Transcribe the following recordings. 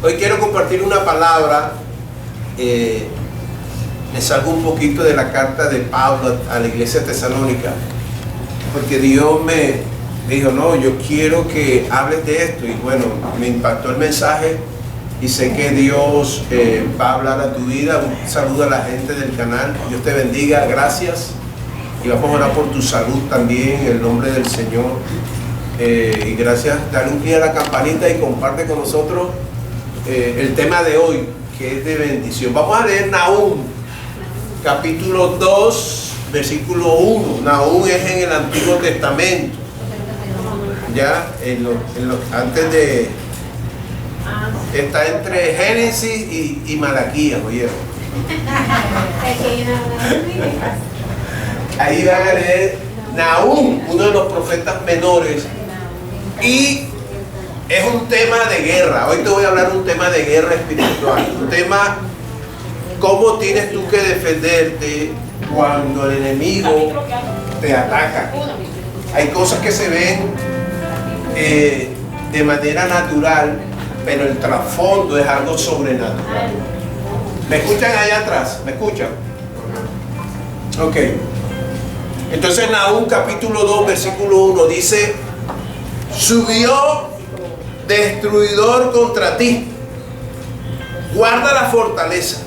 Hoy quiero compartir una palabra. Me salgo un poquito de la carta de Pablo a la iglesia tesalónica, porque Dios me dijo, no, yo quiero que hables de esto. Y bueno, me impactó el mensaje y sé que Dios va a hablar a tu vida. Un saludo a la gente del canal. Dios te bendiga, gracias. Y vamos a orar por tu salud también, en el nombre del Señor. Y gracias. Dale un clic a la campanita y comparte con nosotros el tema de hoy, que es de bendición. Vamos a leer Nahum, capítulo 2, versículo 1. Nahum es en el Antiguo Testamento. Ya, antes de... Está entre Génesis y Malaquías, oye. Ahí van a leer Nahum, uno de los profetas menores. Y es un tema de guerra. Hoy te voy a hablar de un tema de guerra espiritual. Un tema, cómo tienes tú que defenderte cuando el enemigo te ataca. Hay cosas que se ven de manera natural, pero el trasfondo es algo sobrenatural. ¿Me escuchan allá atrás? ¿Me escuchan? Ok. Entonces Nahum capítulo 2 versículo 1 dice: subió destruidor contra ti, guarda la fortaleza,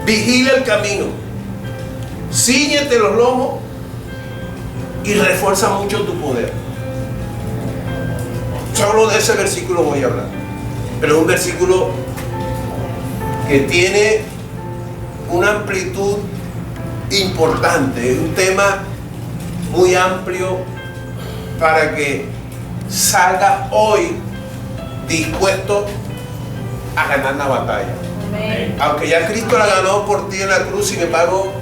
vigila el camino, cíñete los lomos y refuerza mucho tu poder. Solo de ese versículo voy a hablar, pero es un versículo que tiene una amplitud importante, es un tema muy amplio para que salga hoy dispuesto a ganar la batalla. Amén. Aunque ya Cristo la ganó por ti en la cruz, sin embargo,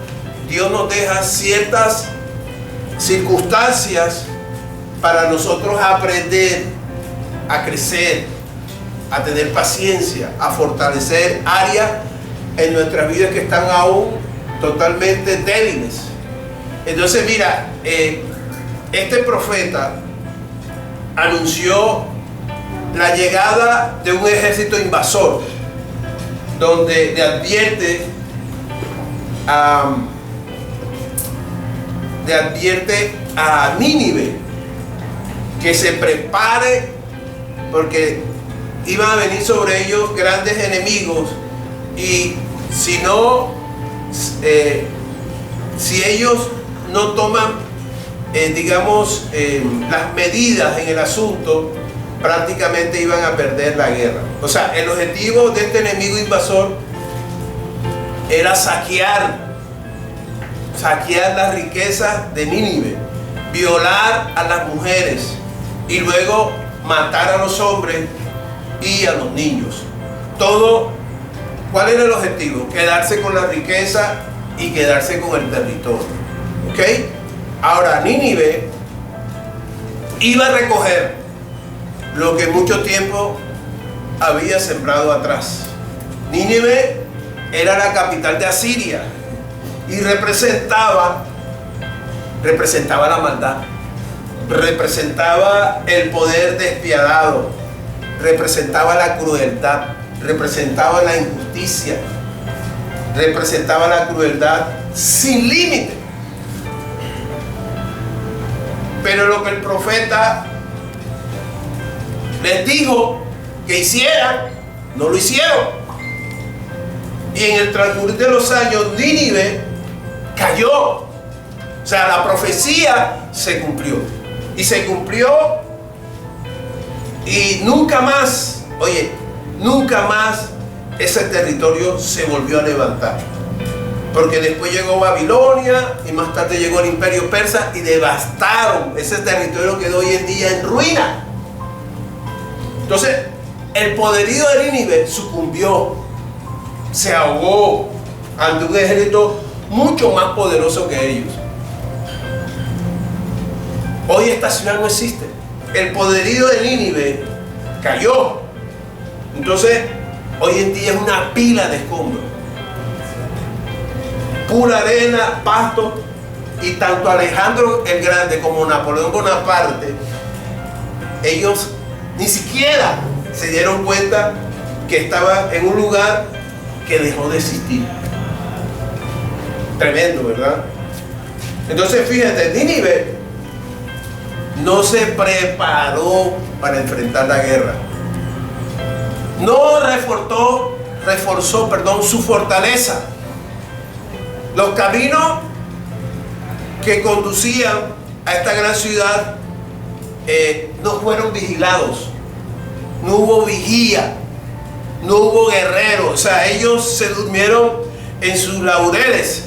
Dios nos deja ciertas circunstancias para nosotros aprender a crecer, a tener paciencia, a fortalecer áreas en nuestras vidas que están aún totalmente débiles. Entonces mira, este profeta anunció la llegada de un ejército invasor, donde le advierte a Nínive que se prepare, porque iban a venir sobre ellos grandes enemigos, y si ellos no toman las medidas en el asunto, prácticamente iban a perder la guerra. O sea, el objetivo de este enemigo invasor era saquear las riquezas de Nínive, violar a las mujeres y luego matar a los hombres y a los niños. Todo, ¿cuál era el objetivo? Quedarse con la riqueza y quedarse con el territorio. ¿Ok? Ahora, Nínive iba a recoger lo que mucho tiempo había sembrado atrás. Nínive era la capital de Asiria y representaba la maldad, representaba el poder despiadado, representaba la crueldad, representaba la injusticia, representaba la crueldad sin límite. Pero lo que el profeta les dijo que hicieran, no lo hicieron. Y en el transcurrir de los años, Nínive cayó. O sea, la profecía se cumplió. Y se cumplió, y nunca más, nunca más ese territorio se volvió a levantar. Porque después llegó Babilonia y más tarde llegó el imperio persa y devastaron ese territorio, que hoy en día en ruina. Entonces, el poderío de Nínive sucumbió, se ahogó ante un ejército mucho más poderoso que ellos. Hoy esta ciudad no existe. El poderío de Nínive cayó. Entonces, hoy en día es una pila de escombros, pura arena, pasto. Y tanto Alejandro el Grande como Napoleón Bonaparte, ellos ni siquiera se dieron cuenta que estaba en un lugar que dejó de existir. Tremendo, ¿verdad? Entonces fíjate, Nínive no se preparó para enfrentar la guerra. No reforzó su fortaleza. Los caminos que conducían a esta gran ciudad no fueron vigilados. No hubo vigía, no hubo guerreros. O sea, ellos se durmieron en sus laureles.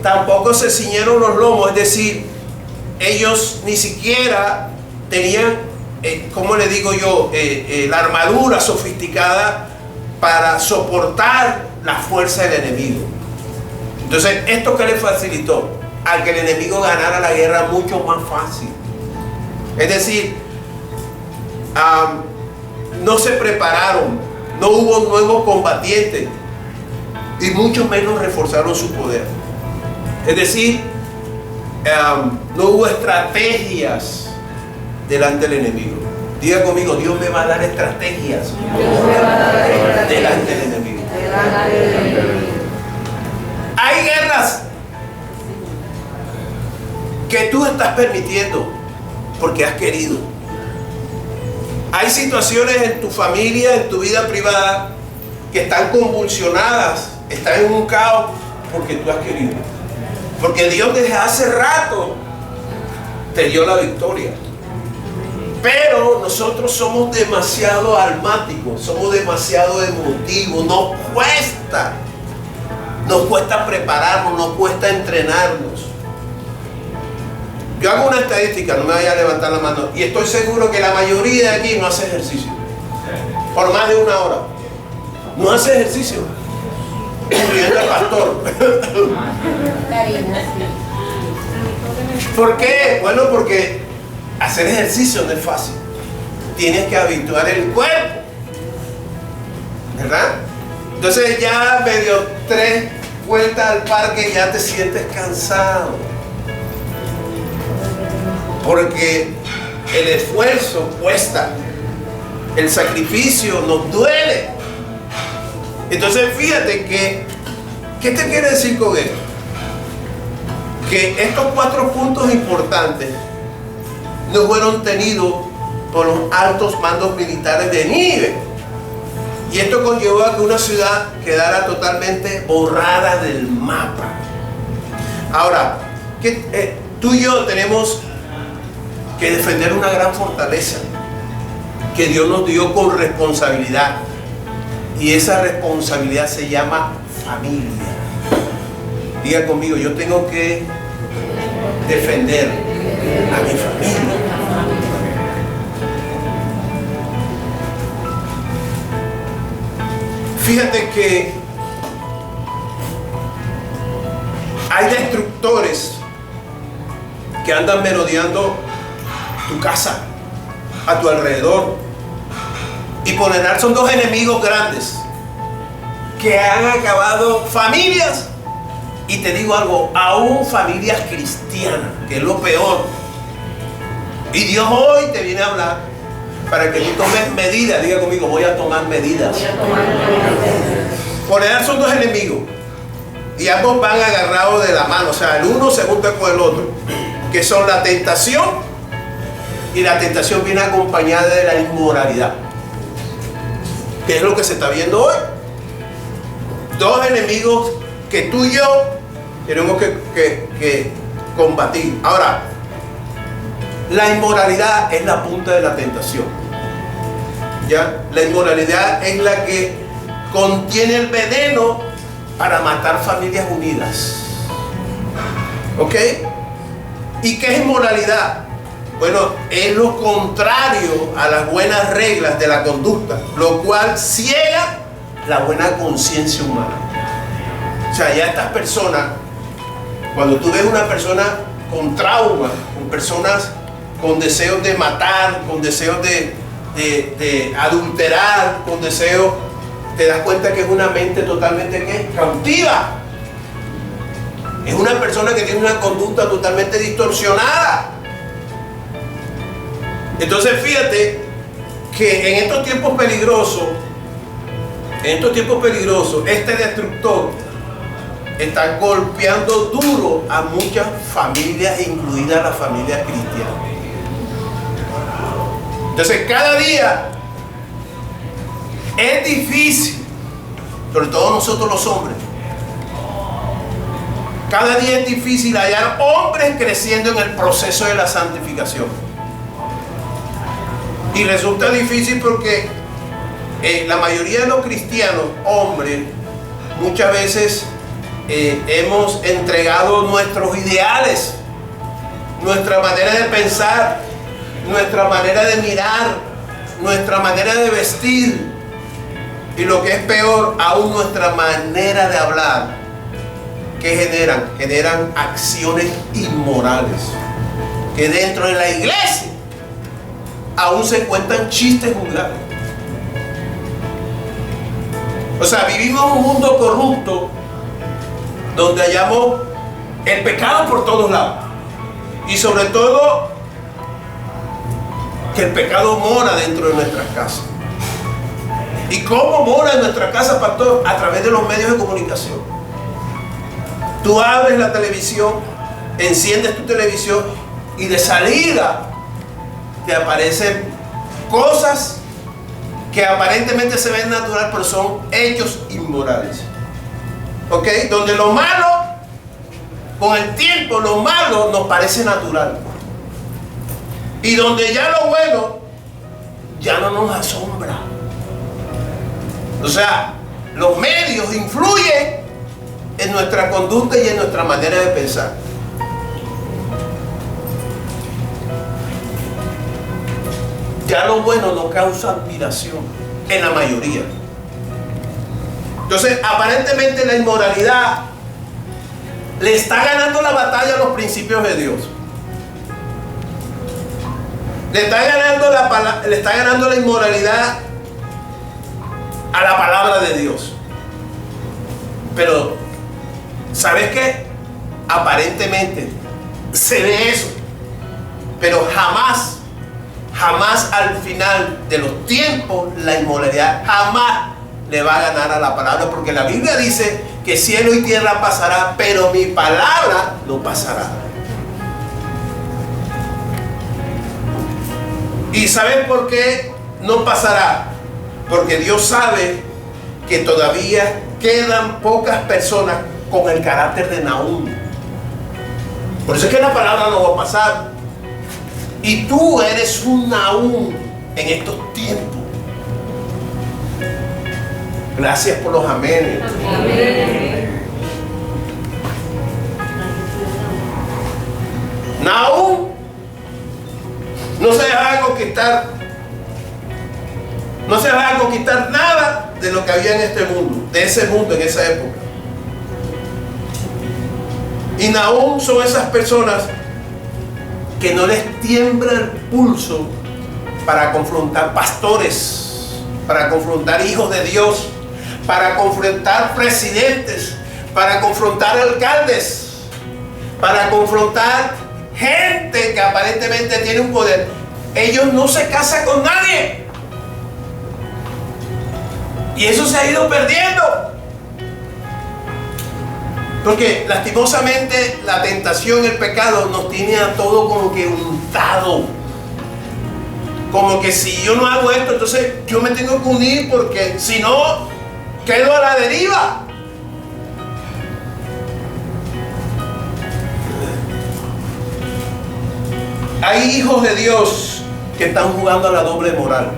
Tampoco se ciñeron los lomos, es decir, ellos ni siquiera tenían, ¿cómo le digo yo?, la armadura sofisticada para soportar la fuerza del enemigo. Entonces, ¿esto qué le facilitó? A que el enemigo ganara la guerra mucho más fácil. Es decir, no se prepararon, no hubo nuevos combatientes y mucho menos reforzaron su poder. Es decir, no hubo estrategias delante del enemigo. Diga conmigo, Dios me va a dar estrategias delante del enemigo. Hay guerras que tú estás permitiendo porque has querido. Hay situaciones en tu familia, en tu vida privada, que están convulsionadas, están en un caos porque tú has querido. Porque Dios desde hace rato te dio la victoria. Pero nosotros somos demasiado almáticos, somos demasiado emotivos, nos cuesta prepararnos, nos cuesta entrenarnos. Yo hago una estadística, no me vaya a levantar la mano, y estoy seguro que la mayoría de aquí no hace ejercicio por más de una hora. No hace ejercicio, incluyendo al pastor. ¿Por qué? Bueno, porque hacer ejercicio no es fácil. Tienes que habituar el cuerpo, ¿verdad? Entonces ya medio 3 vueltas al parque ya te sientes cansado, porque el esfuerzo cuesta, el sacrificio nos duele. Entonces fíjate que, ¿qué te quiere decir con esto? Que estos 4 puntos importantes no fueron tenidos por los altos mandos militares de Nínive. Y esto conllevó a que una ciudad quedara totalmente borrada del mapa. Ahora, tú y yo tenemos que defender una gran fortaleza que Dios nos dio con responsabilidad. Y esa responsabilidad se llama familia. Diga conmigo, yo tengo que defender a mi familia. Fíjate que hay destructores que andan merodeando tu casa, a tu alrededor. Y por general son 2 enemigos grandes que han acabado familias. Y te digo algo, aún familias cristianas, que es lo peor. Y Dios hoy te viene a hablar para que tú tomes medidas. Diga conmigo, voy a tomar medidas. Por general son 2 enemigos y ambos van agarrados de la mano. O sea, el uno se junta con el otro, que son la tentación, y la tentación viene acompañada de la inmoralidad, que es lo que se está viendo hoy. 2 enemigos que tú y yo tenemos que combatir. Ahora, la inmoralidad es la punta de la tentación. ¿Ya? La inmoralidad es la que contiene el veneno para matar familias unidas. ¿Ok? ¿Y qué es inmoralidad? Bueno, es lo contrario a las buenas reglas de la conducta, lo cual ciega la buena conciencia humana. O sea, ya estas personas, cuando tú ves una persona con trauma, con personas con deseos de matar, con deseos de adulterar, con deseos, te das cuenta que es una mente totalmente ¿qué? Cautiva. Es una persona que tiene una conducta totalmente distorsionada. Entonces fíjate que en estos tiempos peligrosos En estos tiempos peligrosos, este destructor está golpeando duro a muchas familias, incluida la familia cristiana. Entonces, cada día es difícil, sobre todo nosotros los hombres. Cada día es difícil hallar hombres creciendo en el proceso de la santificación. Y resulta difícil porque la mayoría de los cristianos, hombres, muchas veces hemos entregado nuestros ideales, nuestra manera de pensar, nuestra manera de mirar, nuestra manera de vestir, y lo que es peor aún, nuestra manera de hablar. ¿Qué generan acciones inmorales que dentro de la iglesia aún se cuentan chistes vulgares? O sea, vivimos en un mundo corrupto donde hallamos el pecado por todos lados, y sobre todo que el pecado mora dentro de nuestras casas. ¿Y cómo mora en nuestra casa, pastor? A través de los medios de comunicación. Tú abres la televisión, enciendes tu televisión, y de salida te aparecen cosas que aparentemente se ven natural, pero son hechos inmorales. ¿Ok? Donde lo malo, con el tiempo, lo malo nos parece natural. Y donde ya lo bueno ya no nos asombra. O sea, los medios influyen en nuestra conducta y en nuestra manera de pensar. Ya lo bueno no causa admiración en la mayoría. Entonces, aparentemente la inmoralidad le está ganando la batalla a los principios de Dios. Le está ganando la inmoralidad a la palabra de Dios. Pero, ¿sabes qué? Aparentemente se ve eso, pero jamás al final de los tiempos la inmoralidad jamás le va a ganar a la palabra, porque la Biblia dice que cielo y tierra pasará, pero mi palabra no pasará. ¿Y saben por qué no pasará? Porque Dios sabe que todavía quedan pocas personas con el carácter de Nahum. Por eso es que la palabra no va a pasar. Y tú eres un Nahum en estos tiempos. Gracias por los amenes. Amén. Nahum no se dejaba conquistar. No se dejaba conquistar nada de lo que había en este mundo, de ese mundo en esa época. Y Nahum son esas personas que no les tiembla el pulso para confrontar pastores, para confrontar hijos de Dios, para confrontar presidentes, para confrontar alcaldes, para confrontar gente que aparentemente tiene un poder. Ellos no se casan con nadie. Y eso se ha ido perdiendo. Porque lastimosamente la tentación, el pecado nos tiene a todo como que untado. Como que si yo no hago esto, entonces yo me tengo que unir, porque si no, quedo a la deriva. Hay hijos de Dios que están jugando a la doble moral.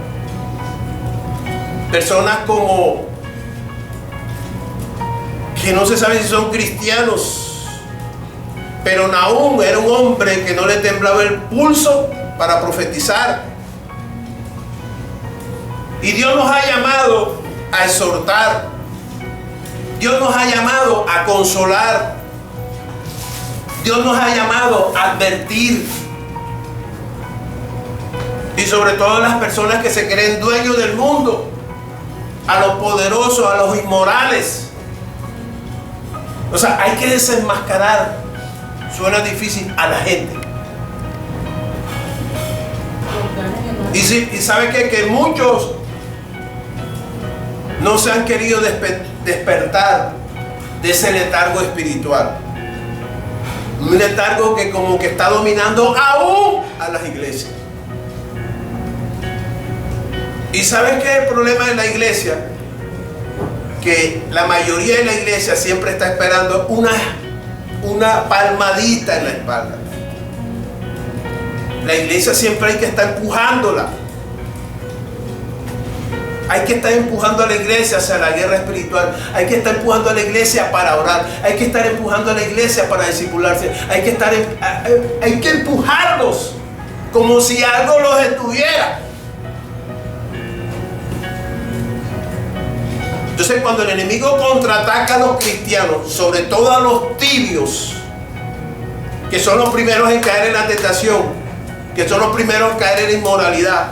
Personas como que no se sabe si son cristianos, pero Nahum era un hombre que no le temblaba el pulso para profetizar. Y Dios nos ha llamado a exhortar. Dios nos ha llamado a consolar. Dios nos ha llamado a advertir. Y sobre todo a las personas que se creen dueños del mundo, a los poderosos, a los inmorales. O sea, hay que desenmascarar, suena difícil, a la gente. Y sabe que muchos no se han querido despertar de ese letargo espiritual. Un letargo que como que está dominando aún a las iglesias. ¿Y sabes qué es el problema de la iglesia? Que la mayoría de la iglesia siempre está esperando una palmadita en la espalda. La iglesia siempre hay que estar empujándola. Hay que estar empujando a la iglesia hacia la guerra espiritual. Hay que estar empujando a la iglesia para orar. Hay que estar empujando a la iglesia para discipularse. Hay que empujarlos como si algo los estuviera. Entonces, cuando el enemigo contraataca a los cristianos, sobre todo a los tibios, que son los primeros en caer en la tentación, que son los primeros en caer en la inmoralidad,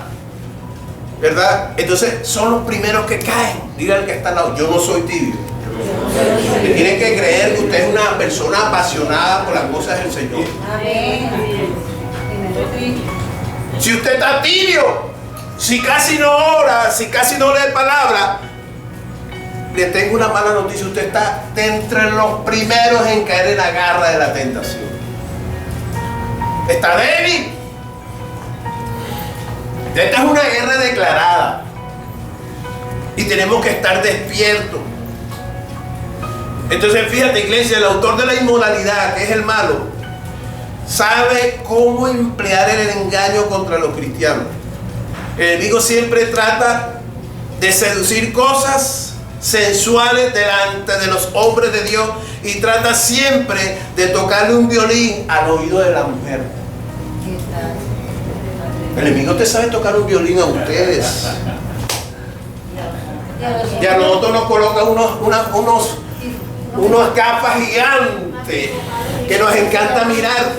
¿verdad? Entonces son los primeros que caen. Diga al que está al lado: yo no soy tibio. Usted tiene que creer que usted es una persona apasionada por las cosas del Señor. Si usted está tibio, si casi no ora, si casi no lee palabra, le tengo una mala noticia: usted está entre los primeros en caer en la garra de la tentación. Está débil. Esta es una guerra declarada y tenemos que estar despiertos. Entonces, fíjate, iglesia, el autor de la inmoralidad, que es el malo, sabe cómo emplear el engaño contra los cristianos. El enemigo siempre trata de seducir cosas sensuales delante de los hombres de Dios y trata siempre de tocarle un violín al oído de la mujer. El enemigo te sabe tocar un violín a ustedes. Y a nosotros nos coloca unas gafas gigantes que nos encanta mirar.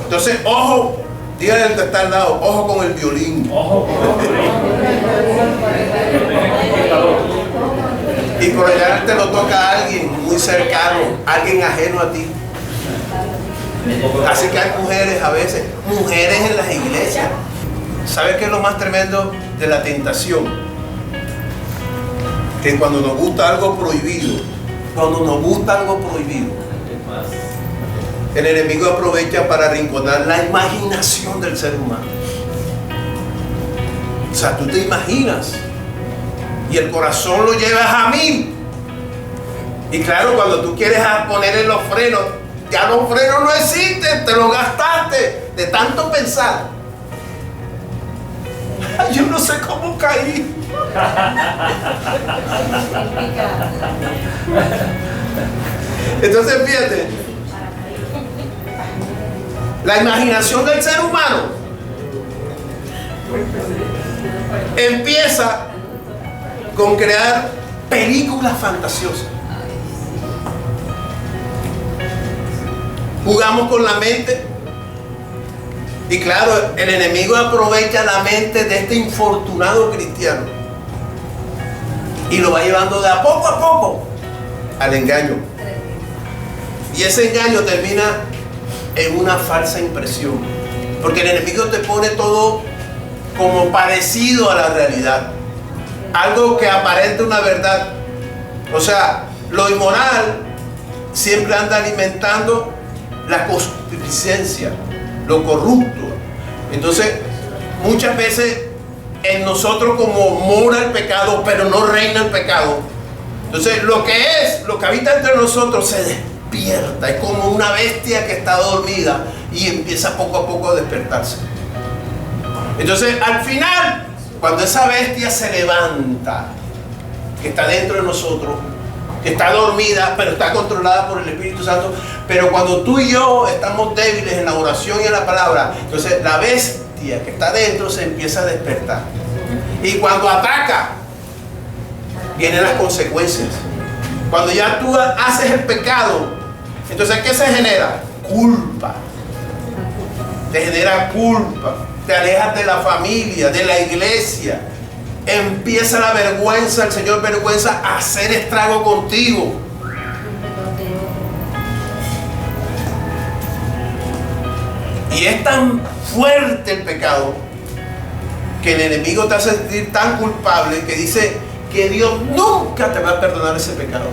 Entonces, ojo, dígale al que está al lado: ojo con el violín. Ojo con el violín. Y por allá te lo toca a alguien muy cercano, alguien ajeno a ti. Así que hay mujeres a veces, mujeres en las iglesias. ¿Sabes qué es lo más tremendo de la tentación? Que cuando nos gusta algo prohibido, el enemigo aprovecha para arrinconar la imaginación del ser humano. O sea, tú te imaginas y el corazón lo llevas a 1000. Y claro, cuando tú quieres ponerle los frenos, ya los frenos no existen, te los gastaste de tanto pensar. Ay, yo no sé cómo caí. Entonces, fíjate, la imaginación del ser humano empieza con crear películas fantasiosas. Jugamos con la mente. Y claro, el enemigo aprovecha la mente de este infortunado cristiano y lo va llevando de a poco al engaño. Y ese engaño termina en una falsa impresión, porque el enemigo te pone todo como parecido a la realidad, algo que aparenta una verdad. O sea, lo inmoral siempre anda alimentando la concupiscencia, lo corrupto. Entonces, muchas veces en nosotros como mora el pecado, pero no reina el pecado. Entonces, lo que habita entre nosotros se despierta. Es como una bestia que está dormida y empieza poco a poco a despertarse. Entonces, al final, cuando esa bestia se levanta, que está dentro de nosotros, que está dormida, pero está controlada por el Espíritu Santo, pero cuando tú y yo estamos débiles en la oración y en la palabra, entonces la bestia que está dentro se empieza a despertar. Y cuando ataca, vienen las consecuencias. Cuando ya tú haces el pecado, entonces ¿qué se genera? Culpa. Te genera culpa. Te alejas de la familia, de la iglesia. Empieza la vergüenza, el Señor vergüenza a hacer estrago contigo. Y es tan fuerte el pecado que el enemigo te hace sentir tan culpable que dice que Dios nunca te va a perdonar ese pecado.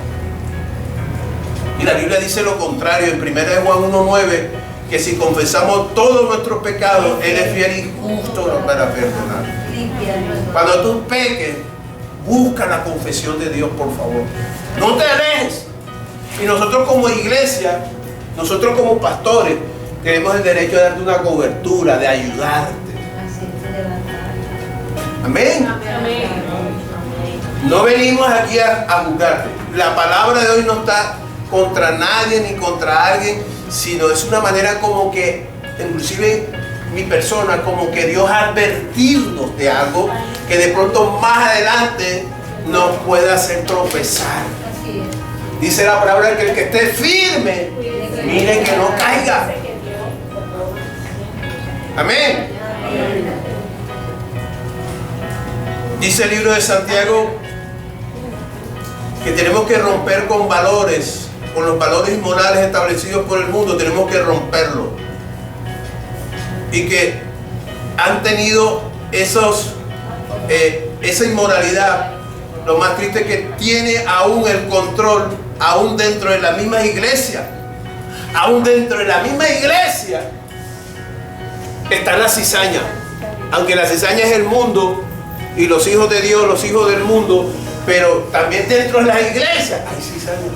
Y la Biblia dice lo contrario en 1 Juan 1:9, que si confesamos todos nuestros pecados, Él es fiel y justo para perdonar. Cuando tú peques, busca la confesión de Dios, por favor. No te alejes. Y nosotros como iglesia, nosotros como pastores, tenemos el derecho de darte una cobertura, de ayudarte. Amén. No venimos aquí a juzgarte. La palabra de hoy no está contra nadie ni contra alguien, sino es una manera como que, inclusive mi persona, como que Dios advertirnos de algo que de pronto más adelante nos puede hacer tropezar. Dice la palabra que el que esté firme, mire que no caiga. Amén. Dice el libro de Santiago que tenemos que romper con valores, con los valores morales establecidos por el mundo, tenemos que romperlo. Y que han tenido esa inmoralidad. Lo más triste es que tiene aún el control, aún dentro de la misma iglesia. Aún dentro de la misma iglesia está la cizaña. Aunque la cizaña es el mundo y los hijos de Dios, los hijos del mundo, pero también dentro de las iglesias hay cizaña.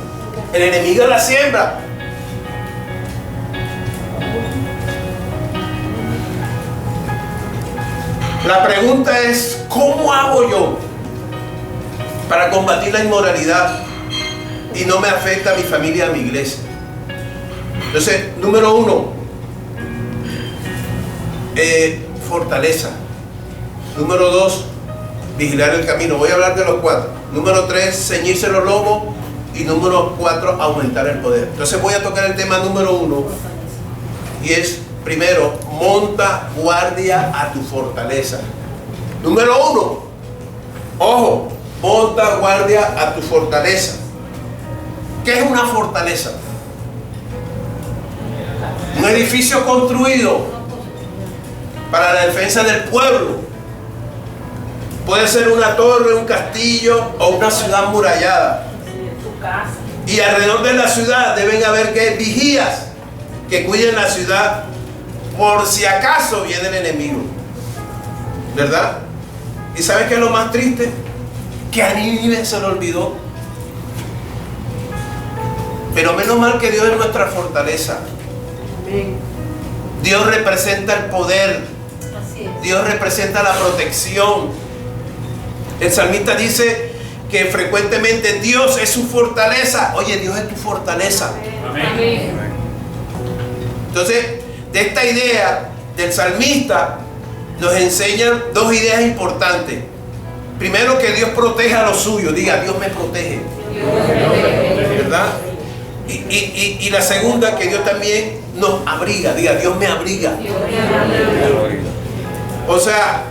El enemigo la siembra. La pregunta es, ¿cómo hago yo para combatir la inmoralidad y no me afecta a mi familia, a mi iglesia? Entonces, número 1, fortaleza. Número 2, vigilar el camino. Voy a hablar de los 4. Número 3, ceñirse los lomos. Y número 4, aumentar el poder. Entonces voy a tocar el tema número 1. Y es, primero, monta guardia a tu fortaleza. Número 1, ojo, monta guardia a tu fortaleza. ¿Qué es una fortaleza? Un edificio construido para la defensa del pueblo. Puede ser una torre, un castillo o una ciudad murallada. Y alrededor de la ciudad deben haber vigías que cuiden la ciudad por si acaso viene el enemigo, ¿verdad? ¿Y sabes qué es lo más triste? Que a Nínive se lo olvidó. Pero menos mal que Dios es nuestra fortaleza. Dios representa el poder. Dios representa la protección. El salmista dice que frecuentemente Dios es su fortaleza. Oye, Dios es tu fortaleza. Amén. Entonces, de esta idea del salmista nos enseñan dos ideas importantes. Primero, que Dios protege a los suyos. Diga, Dios me protege. ¿Verdad? Y la segunda, que Dios también nos abriga. Diga, Dios me abriga. O sea,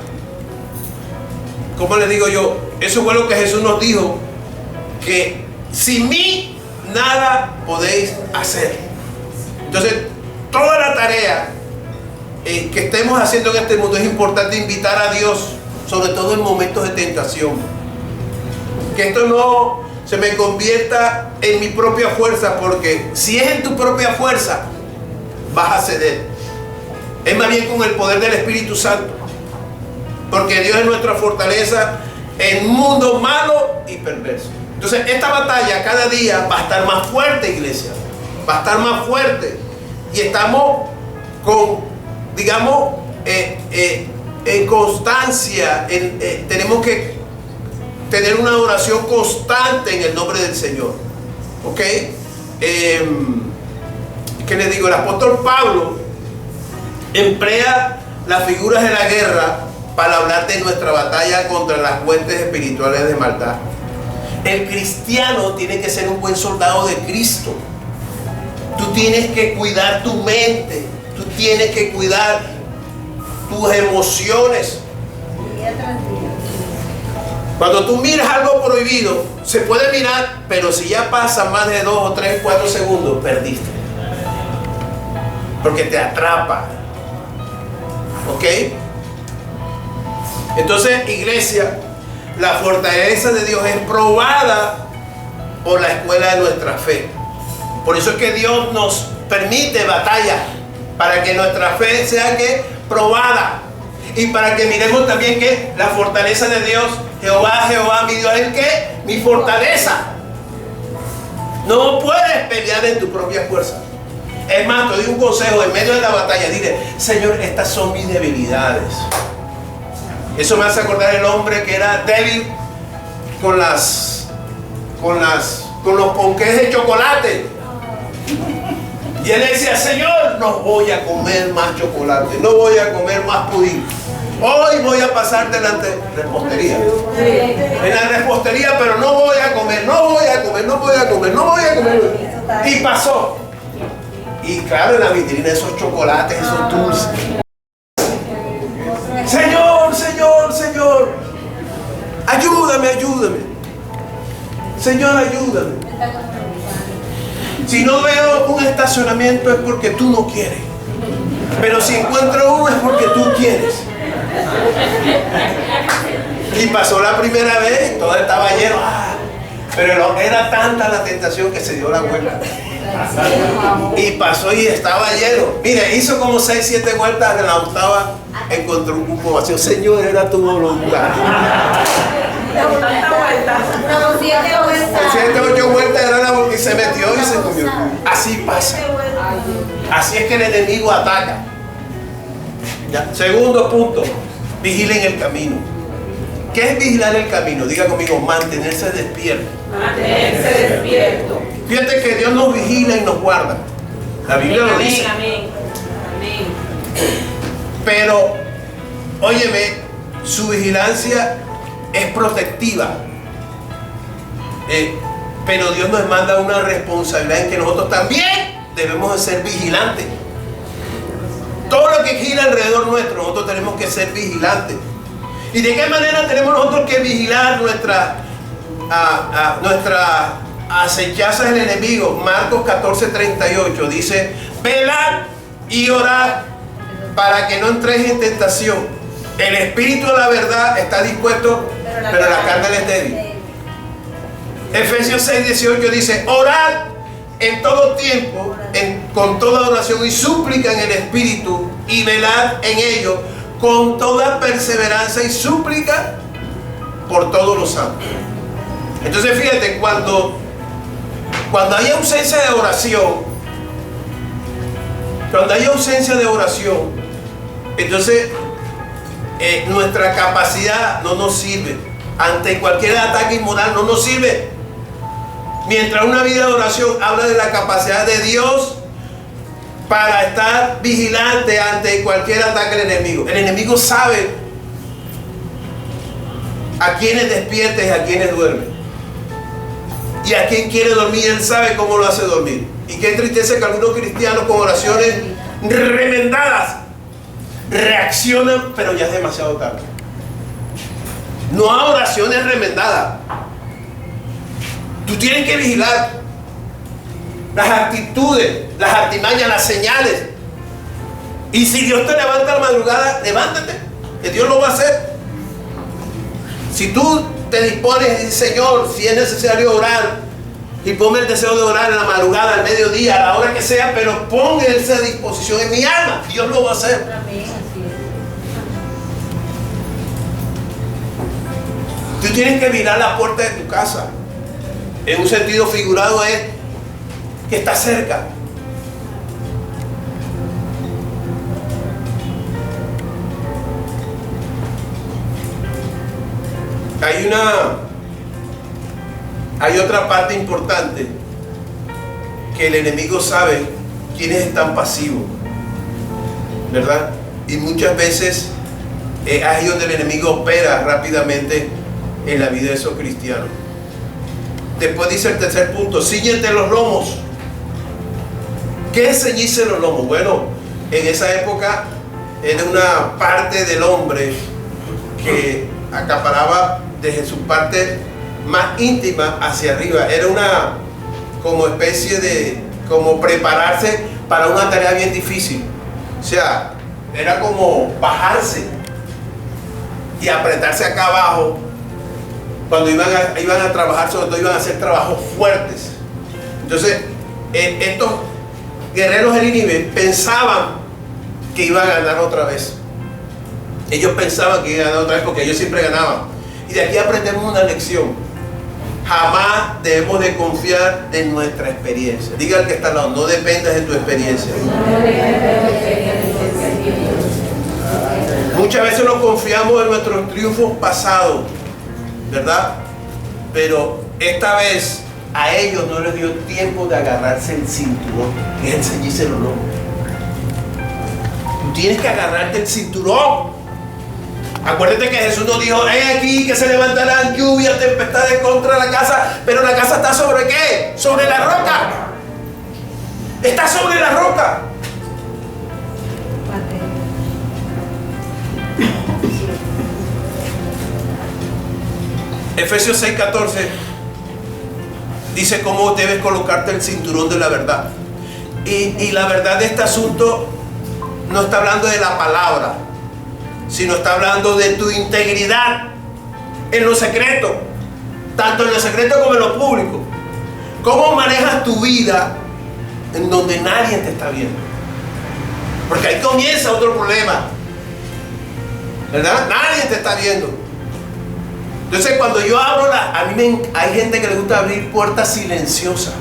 ¿cómo le digo yo? Eso fue lo que Jesús nos dijo, que sin mí nada podéis hacer. Entonces, toda la tarea que estemos haciendo en este mundo es importante invitar a Dios, sobre todo en momentos de tentación. Que esto no se me convierta en mi propia fuerza, porque si es en tu propia fuerza, vas a ceder. Es más bien con el poder del Espíritu Santo. Porque Dios es nuestra fortaleza en un mundo malo y perverso. Entonces, esta batalla cada día va a estar más fuerte, iglesia. Va a estar más fuerte. Y estamos con, digamos, en constancia. Tenemos que tener una oración constante en el nombre del Señor. ¿Ok? ¿Qué les digo? El apóstol Pablo emplea las figuras de la guerra para hablar de nuestra batalla contra las huestes espirituales de maldad. El cristiano tiene que ser un buen soldado de Cristo. Tú tienes que cuidar tu mente, tú tienes que cuidar tus emociones. Cuando tú miras algo prohibido, se puede mirar, pero si ya pasa más de 2 o 3, 4 segundos, perdiste. Porque te atrapa. ¿Ok? Entonces, iglesia, la fortaleza de Dios es probada por la escuela de nuestra fe. Por eso es que Dios nos permite batalla, para que nuestra fe sea que probada, y para que miremos también que la fortaleza de Dios, Jehová, mi Dios, es que mi fortaleza. No puedes pelear en tu propia fuerza. Es más, te doy un consejo en medio de la batalla. Dile: Señor, estas son mis debilidades. Eso me hace acordar el hombre que era débil con los ponqués de chocolate. Y él decía: Señor, no voy a comer más chocolate, no voy a comer más pudín. Hoy voy a pasar delante de repostería. En la repostería, pero no voy a comer. Y pasó. Y claro, en la vitrina esos chocolates, esos dulces. Señor, ayúdame. Señor, ayúdame. Si no veo un estacionamiento es porque tú no quieres. Pero si encuentro uno es porque tú quieres. Y pasó la primera vez y todo estaba lleno. Pero era tanta la tentación que se dio la vuelta. Y pasó y estaba lleno. Mire, hizo como 6, 7 vueltas. En la octava encontró un cupo vacío. Señor, era tu voluntad. 7, 8 vueltas era la voluntad. Y se metió y se comió. Así pasa. Así es que el enemigo ataca. ¿Ya? Segundo punto: vigilen el camino. ¿Qué es vigilar el camino? Diga conmigo: mantenerse despierto. Mantenerse despierto. Fíjate que Dios nos vigila y nos guarda. La Biblia lo dice. Amén. Pero, óyeme, su vigilancia es protectiva. Pero Dios nos manda una responsabilidad en que nosotros también debemos de ser vigilantes. Todo lo que gira alrededor nuestro, nosotros tenemos que ser vigilantes. ¿Y de qué manera tenemos nosotros que vigilar nuestra acechanza del enemigo? Marcos 14:38 dice: velad y orad para que no entréis en tentación. El espíritu de la verdad está dispuesto, pero la carne es débil. Efesios 6:18 dice: orad en todo tiempo, con toda oración y súplica en el espíritu, y velad en ello con toda perseverancia y súplica por todos los santos. Entonces fíjate, cuando hay ausencia de oración, entonces nuestra capacidad no nos sirve. Ante cualquier ataque inmoral no nos sirve. Mientras una vida de oración habla de la capacidad de Dios para estar vigilante ante cualquier ataque del enemigo. El enemigo sabe a quienes despierta y a quienes duerme. Y a quien quiere dormir, él sabe cómo lo hace dormir. Y qué tristeza que algunos cristianos con oraciones remendadas reaccionan, pero ya es demasiado tarde. No hay oraciones remendadas. Tú tienes que vigilar las actitudes, las artimañas, las señales. Y si Dios te levanta a la madrugada, levántate, que Dios lo va a hacer. Si tú te dispones y dices: Señor, si es necesario orar, y ponme el deseo de orar en la madrugada, al mediodía, a la hora que sea, pero pon esa disposición en mi alma, Dios lo va a hacer. Tú tienes que mirar la puerta de tu casa. En un sentido figurado es que está cerca. Hay otra parte importante, que el enemigo sabe quiénes están pasivos, ¿verdad? Y muchas veces es ahí donde el enemigo opera rápidamente en la vida de esos cristianos. Después dice el tercer punto: cíñete los lomos. ¿Qué es ceñirse los lomos? Bueno, en esa época era una parte del hombre que acaparaba desde su parte más íntima hacia arriba. Era una como especie de, como prepararse para una tarea bien difícil. O sea, era como bajarse y apretarse acá abajo. Cuando iban a trabajar, sobre todo iban a hacer trabajos fuertes. Entonces, estos guerreros de Nínive pensaban que iban a ganar otra vez. Ellos pensaban que iban a ganar otra vez porque ellos siempre ganaban. Y de aquí aprendemos una lección. Jamás debemos de confiar en nuestra experiencia. Diga al que está al lado, no dependas de tu experiencia. Muchas veces nos confiamos en nuestros triunfos pasados, ¿verdad? Pero esta vez a ellos no les dio tiempo de agarrarse el cinturón. Es el ceñíselo, no. Tú tienes que agarrarte el cinturón. Acuérdate que Jesús nos dijo: he aquí que se levantarán lluvias, tempestades contra la casa, pero la casa está ¿sobre qué? Sobre la roca. Está sobre la roca. Efesios 6:14 dice cómo debes colocarte el cinturón de la verdad. Y la verdad de este asunto no está hablando de la palabra, sino está hablando de tu integridad en lo secreto, tanto en lo secreto como en lo público. ¿Cómo manejas tu vida en donde nadie te está viendo? Porque ahí comienza otro problema, ¿verdad? Nadie te está viendo. Entonces, cuando yo abro hay gente que le gusta abrir puertas silenciosas.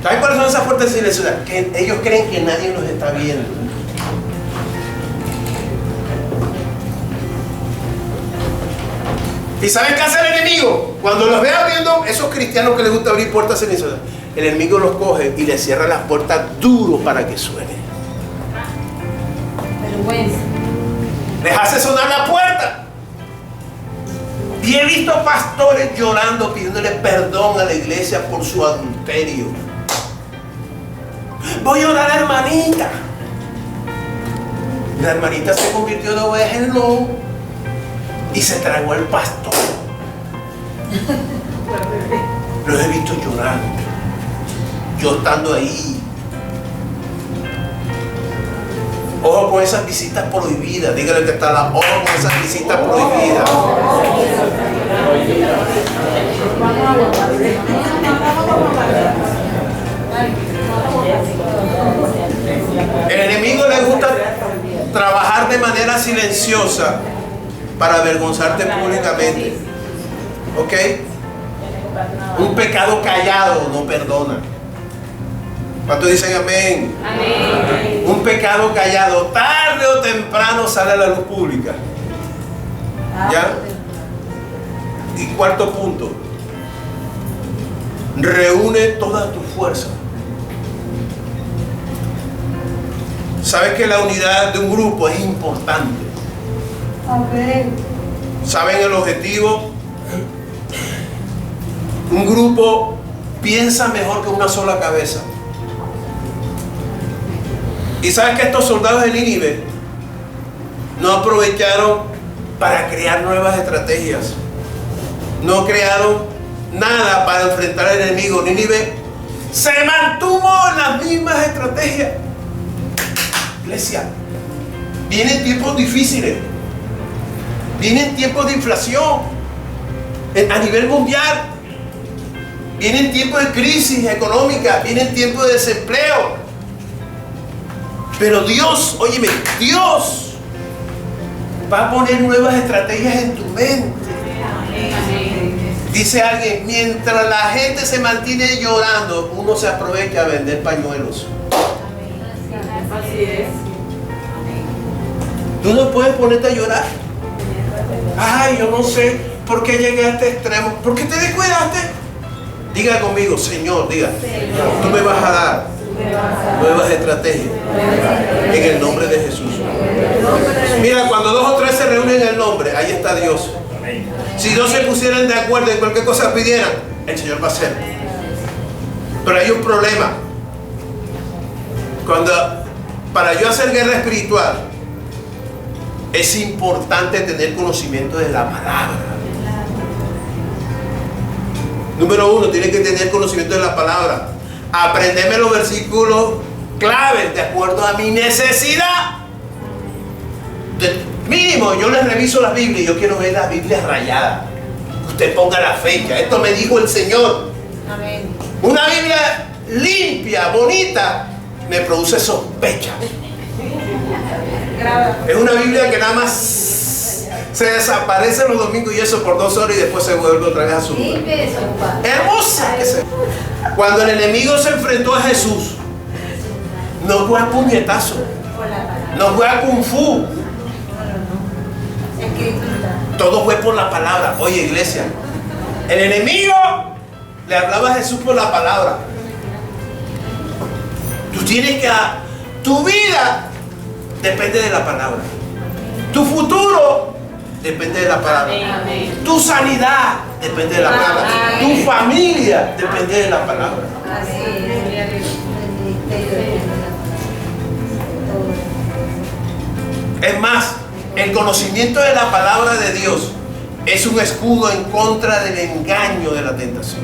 ¿Saben cuáles son esas puertas silenciosas? Que ellos creen que nadie los está viendo. ¿Y saben qué hace el enemigo? Cuando los ve abriendo, esos cristianos que les gusta abrir puertas silenciosas, el enemigo los coge y les cierra las puertas duro para que suenen. Vergüenza. Les hace sonar la puerta. Y he visto pastores llorando, pidiéndole perdón a la iglesia por su adulterio. Voy a orar a la hermanita. La hermanita se convirtió de oveja en lobo y se tragó al pastor. Los he visto llorando. Yo estando ahí. Ojo con esas visitas prohibidas. Dígale que está la ojo con esas visitas prohibidas. El enemigo le gusta trabajar de manera silenciosa para avergonzarte públicamente. ¿Ok? Un pecado callado no perdona. ¿Cuántos dicen amén? Amén. Un pecado callado tarde o temprano sale a la luz pública. ¿Ya? Y cuarto punto, reúne toda tu fuerza. ¿Sabes que la unidad de un grupo es importante? Amén. ¿Saben el objetivo? Un grupo piensa mejor que una sola cabeza. Y sabes que estos soldados de Nínive no aprovecharon para crear nuevas estrategias. No crearon nada para enfrentar al enemigo. Nínive se mantuvo en las mismas estrategias. Iglesia, vienen tiempos difíciles. Vienen tiempos de inflación a nivel mundial. Vienen tiempos de crisis económica. Vienen tiempos de desempleo. Pero Dios, óyeme, Dios va a poner nuevas estrategias en tu mente. Dice alguien, mientras la gente se mantiene llorando, uno se aprovecha a vender pañuelos. Así es. Tú no puedes ponerte a llorar. Ay, yo no sé por qué llegué a este extremo. ¿Por qué te descuidaste? Diga conmigo, Señor, diga, tú me vas a dar nuevas estrategias en el nombre de Jesús. Mira, cuando dos o tres se reúnen en el nombre, ahí está Dios. Si dos se pusieran de acuerdo en cualquier cosa pidieran, el Señor va a hacer. Pero hay un problema. Para yo hacer guerra espiritual, es importante tener conocimiento de la palabra. Número uno, tiene que tener conocimiento de la palabra. Aprenderme los versículos claves de acuerdo a mi necesidad. Mínimo, yo les reviso la Biblia y yo quiero ver la Biblia rayada. Usted ponga la fecha. Esto me dijo el Señor. Amén. Una Biblia limpia, bonita, me produce sospecha. Es una Biblia que nada más se desaparece los domingos y eso por 2 horas y después se vuelve otra vez a su lugar. Hermosa que se... Cuando el enemigo se enfrentó a Jesús, no fue a puñetazo, no fue a kung fu, todo fue por la palabra. Oye, iglesia, el enemigo le hablaba a Jesús por la palabra. Tú tienes que... Tu vida depende de la palabra. Tu futuro depende de la palabra. Tu sanidad depende de la palabra. Tu familia depende de la palabra. Es más, el conocimiento de la palabra de Dios es un escudo en contra del engaño de la tentación,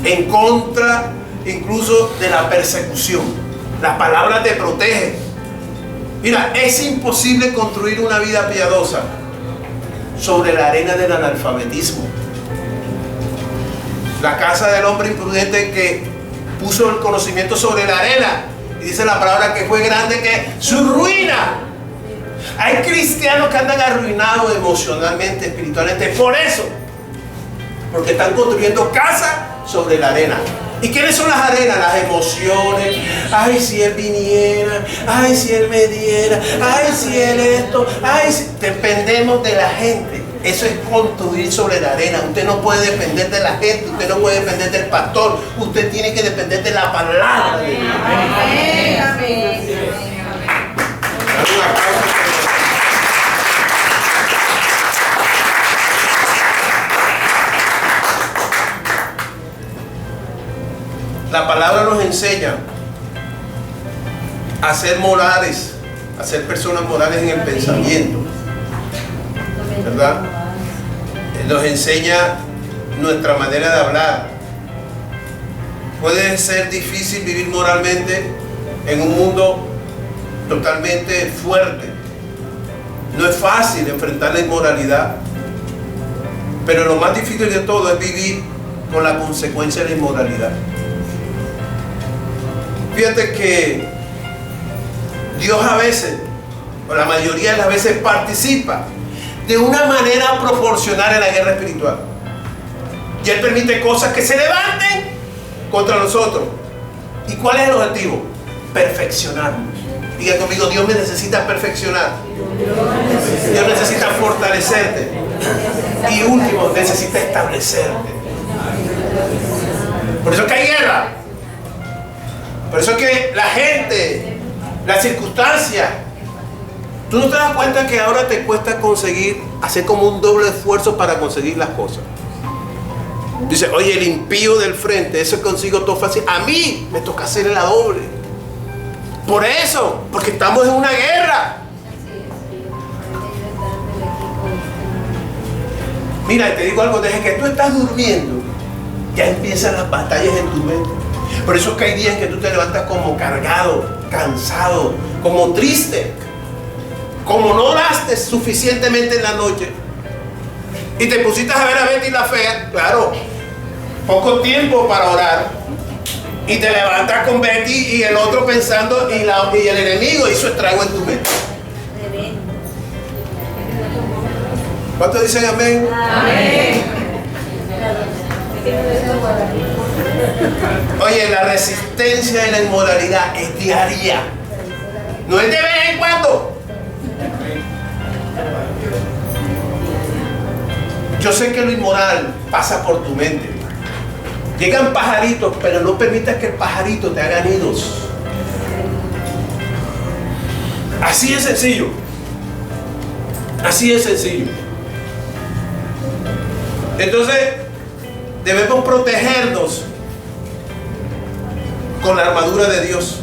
en contra incluso de la persecución. La palabra te protege. Mira, es imposible construir una vida piadosa sobre la arena del analfabetismo. La casa del hombre imprudente que puso el conocimiento sobre la arena, y dice la palabra que fue grande que su ruina. Hay cristianos que andan arruinados emocionalmente, espiritualmente, por eso, porque están construyendo casa sobre la arena. ¿Y quiénes son las arenas? Las emociones. Ay, si él viniera. Ay, si él me diera. Ay, si él esto. Ay, si... Dependemos de la gente. Eso es construir sobre la arena. Usted no puede depender de la gente. Usted no puede depender del pastor. Usted tiene que depender de la palabra de Dios. Amén. Amén. La palabra nos enseña a ser morales, a ser personas morales en el pensamiento, ¿verdad? Nos enseña nuestra manera de hablar. Puede ser difícil vivir moralmente en un mundo totalmente fuerte. No es fácil enfrentar la inmoralidad, pero lo más difícil de todo es vivir con la consecuencia de la inmoralidad. Fíjate que Dios a veces, o la mayoría de las veces, participa de una manera proporcional en la guerra espiritual. Y Él permite cosas que se levanten contra nosotros. ¿Y cuál es el objetivo? Perfeccionarnos. Diga conmigo, Dios me necesita perfeccionar. Dios necesita fortalecerte. Y último, necesita establecerte. Por eso es que hay guerra. Por eso es que la gente, las circunstancias, tú no te das cuenta que ahora te cuesta conseguir, hacer como un doble esfuerzo para conseguir las cosas. Dice, oye, el impío del frente, eso consigo todo fácil. A mí me toca hacerle la doble. Por eso, porque estamos en una guerra. Mira, te digo algo, desde que tú estás durmiendo, ya empiezan las batallas en tu mente. Por eso es que hay días que tú te levantas como cargado, cansado, como triste, como no oraste suficientemente en la noche y te pusiste a ver a Betty la Fea. Claro, poco tiempo para orar y te levantas con Betty y el otro pensando y el enemigo hizo estrago en tu mente. ¿Cuántos dicen amén? Amén. Oye, la resistencia y la inmoralidad es diaria, no es de vez en cuando. Yo sé que lo inmoral pasa por tu mente. Llegan pajaritos, pero no permitas que el pajarito te haga nidos. Así es sencillo. Así es sencillo. Entonces, debemos protegernos con la armadura de Dios.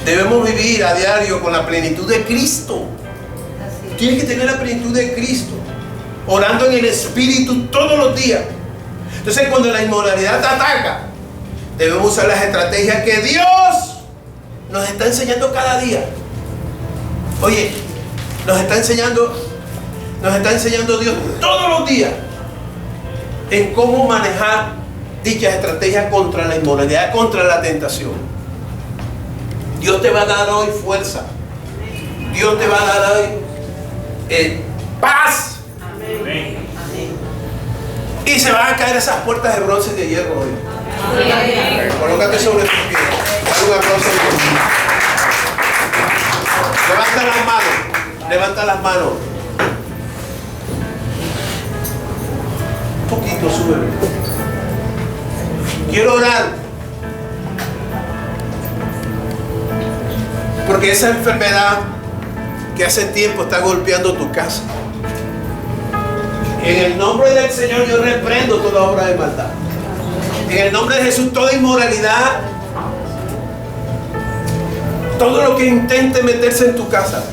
Debemos vivir a diario con la plenitud de Cristo. Tienes que tener la plenitud de Cristo, orando en el Espíritu todos los días. Entonces, cuando la inmoralidad te ataca, debemos usar las estrategias que Dios nos está enseñando cada día. Oye, nos está enseñando Dios todos los días en cómo manejar dichas estrategias contra la inmoralidad, contra la tentación. Dios te va a dar hoy fuerza. Dios te va a dar hoy paz. Amén. Y se van a caer esas puertas de bronce y de hierro hoy. Colócate sobre tus pies. Dale un aplauso a Dios. Levanta las manos. Levanta las manos. Un poquito, súbelo. Quiero orar. Porque esa enfermedad que hace tiempo está golpeando tu casa, en el nombre del Señor yo reprendo toda obra de maldad. En el nombre de Jesús, toda inmoralidad, todo lo que intente meterse en tu casa,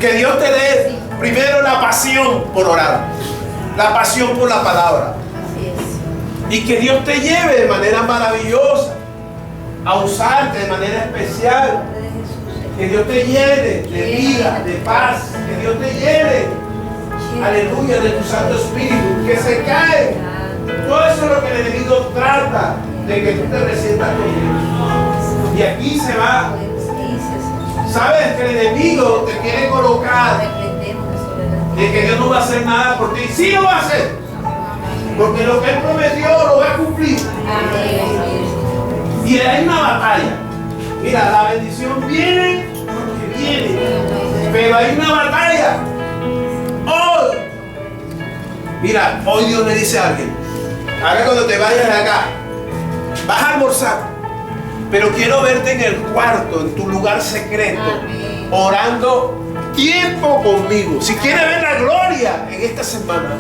que Dios te dé primero la pasión por orar, la pasión por la palabra, y que Dios te lleve de manera maravillosa a usarte de manera especial, que Dios te llene de vida, de paz, que Dios te llene, aleluya, de tu Santo Espíritu, que se cae todo eso es lo que el enemigo trata de que tú te resientas con Dios. Y aquí se va. Sabes que el enemigo te quiere colocar de que Dios no va a hacer nada por ti. Sí lo va a hacer, porque lo que Él prometió lo va a cumplir. Y hay una batalla. Mira, la bendición viene porque viene, pero hay una batalla hoy. Mira, hoy Dios le dice a alguien: ahora cuando te vayas de acá, vas a almorzar, pero quiero verte en el cuarto, en tu lugar secreto, orando tiempo conmigo. Si quieres ver la gloria en esta semana,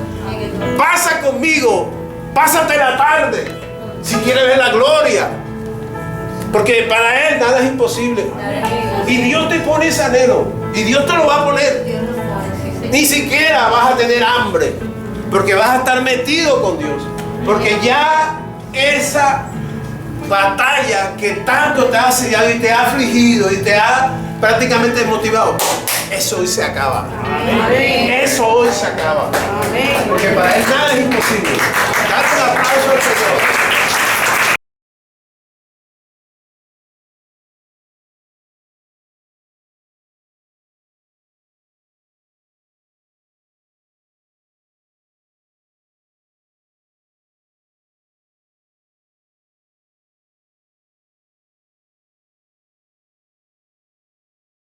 pasa conmigo, pásate la tarde. Si quieres ver la gloria, porque para Él nada es imposible. Y Dios te pone ese anhelo, y Dios te lo va a poner. Ni siquiera vas a tener hambre, porque vas a estar metido con Dios. Porque ya esa batalla que tanto te ha asediado y te ha afligido y te ha prácticamente desmotivado, eso hoy se acaba. Amén. Eso hoy se acaba. Amén. Porque para Él nada es imposible. Dale un aplauso al Señor.